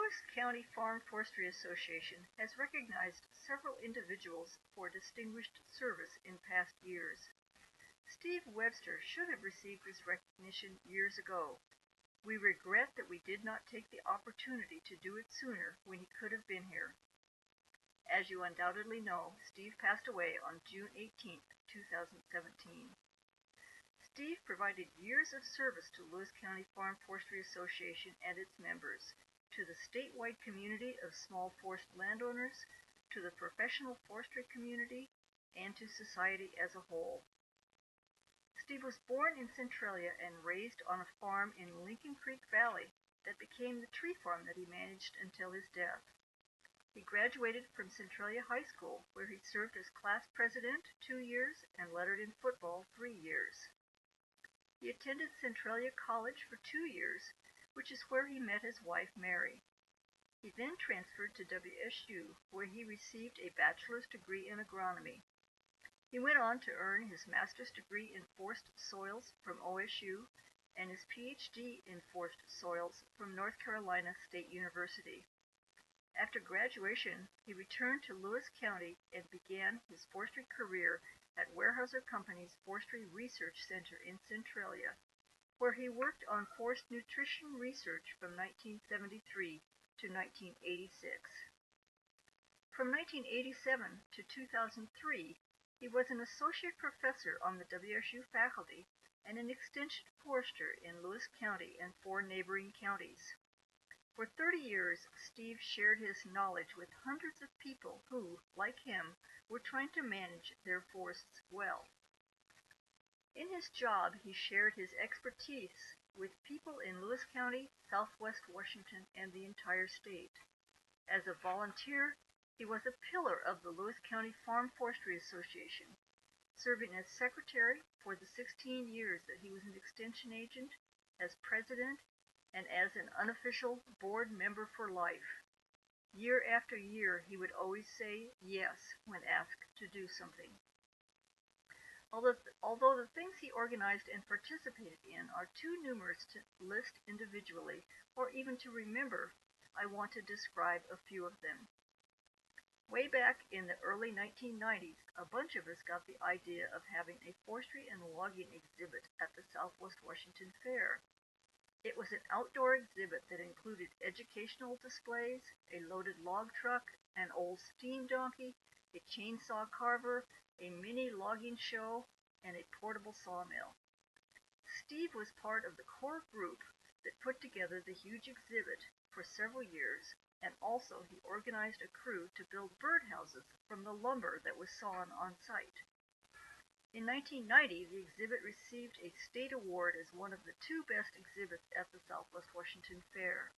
Lewis County Farm Forestry Association has recognized several individuals for distinguished service in past years. Steve Webster should have received this recognition years ago. We regret that we did not take the opportunity to do it sooner when he could have been here. As you undoubtedly know, Steve passed away on June 18, 2017. Steve provided years of service to Lewis County Farm Forestry Association and its members, to the statewide community of small forest landowners, to the professional forestry community, and to society as a whole. Steve was born in Centralia and raised on a farm in Lincoln Creek Valley that became the tree farm that he managed until his death. He graduated from Centralia High School, where he served as class president 2 years and lettered in football 3 years. He attended Centralia College for 2 years, which is where he met his wife Mary. He then transferred to WSU, where he received a bachelor's degree in agronomy. He went on to earn his master's degree in forest soils from OSU and his PhD in forest soils from North Carolina State University. After graduation, he returned to Lewis County and began his forestry career at Weyerhaeuser Company's Forestry Research Center in Centralia, where he worked on forest nutrition research from 1973 to 1986. From 1987 to 2003, he was an associate professor on the WSU faculty and an extension forester in Lewis County and 4 neighboring counties. For 30 years, Steve shared his knowledge with hundreds of people who, like him, were trying to manage their forests well. In his job, he shared his expertise with people in Lewis County, Southwest Washington, and the entire state. As a volunteer, he was a pillar of the Lewis County Farm Forestry Association, serving as secretary for the 16 years that he was an extension agent, as president, and as an unofficial board member for life. Year after year, he would always say yes when asked to do something. Although the things he organized and participated in are too numerous to list individually or even to remember, I want to describe a few of them. Way back in the early 1990s, a bunch of us got the idea of having a forestry and logging exhibit at the Southwest Washington Fair. It was an outdoor exhibit that included educational displays, a loaded log truck, an old steam donkey, a chainsaw carver, a mini logging show, and a portable sawmill. Steve was part of the core group that put together the huge exhibit for several years, and also he organized a crew to build birdhouses from the lumber that was sawn on site. In 1990, the exhibit received a state award as one of the 2 best exhibits at the Southwest Washington Fair.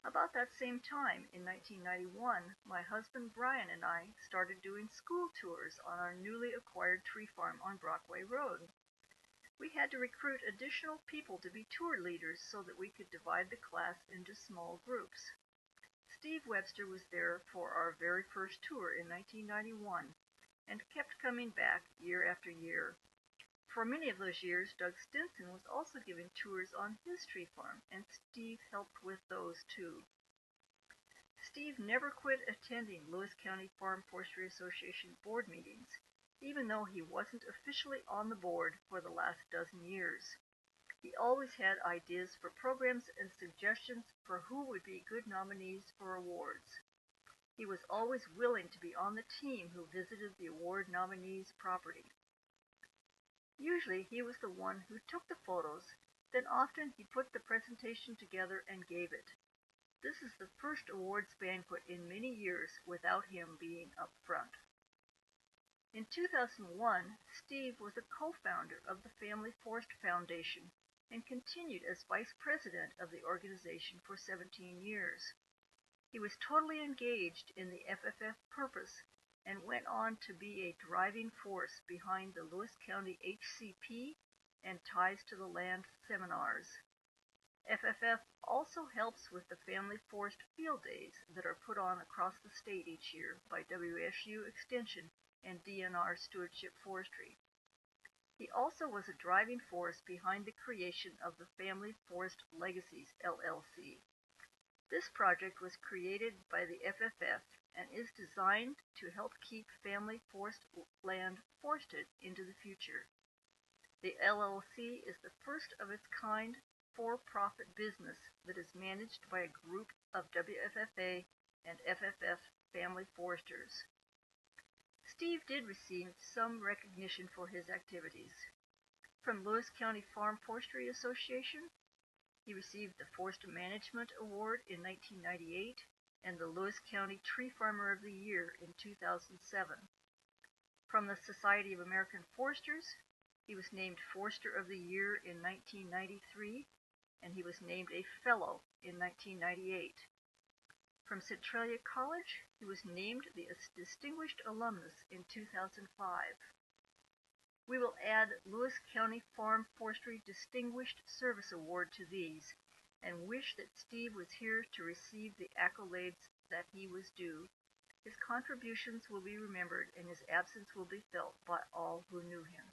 About that same time, in 1991, my husband Brian and I started doing school tours on our newly acquired tree farm on Brockway Road. We had to recruit additional people to be tour leaders so that we could divide the class into small groups. Steve Webster was there for our very first tour in 1991 and kept coming back year after year. For many of those years, Doug Stinson was also giving tours on his tree farm, and Steve helped with those too. Steve never quit attending Lewis County Farm Forestry Association board meetings, even though he wasn't officially on the board for the last dozen years. He always had ideas for programs and suggestions for who would be good nominees for awards. He was always willing to be on the team who visited the award nominees' property. Usually he was the one who took the photos, then often he put the presentation together and gave it. This is the first awards banquet in many years without him being up front. In 2001, Steve was a co-founder of the Family Forest Foundation and continued as vice president of the organization for 17 years. He was totally engaged in the FFF purpose and went on to be a driving force behind the Lewis County HCP and Ties to the Land seminars. FFF also helps with the Family Forest Field Days that are put on across the state each year by WSU Extension and DNR Stewardship Forestry. He also was a driving force behind the creation of the Family Forest Legacies LLC. This project was created by the FFF and is designed to help keep family forest land forested into the future. The LLC is the first of its kind for-profit business that is managed by a group of WFFA and FFF family foresters. Steve did receive some recognition for his activities. From Lewis County Farm Forestry Association, he received the Forest Management Award in 1998 and the Lewis County Tree Farmer of the Year in 2007. From the Society of American Foresters, he was named Forester of the Year in 1993, and he was named a Fellow in 1998. From Centralia College, he was named the Distinguished Alumnus in 2005. We will add Lewis County Farm Forestry Distinguished Service Award to these, and wish that Steve was here to receive the accolades that he was due. His contributions will be remembered, and his absence will be felt by all who knew him.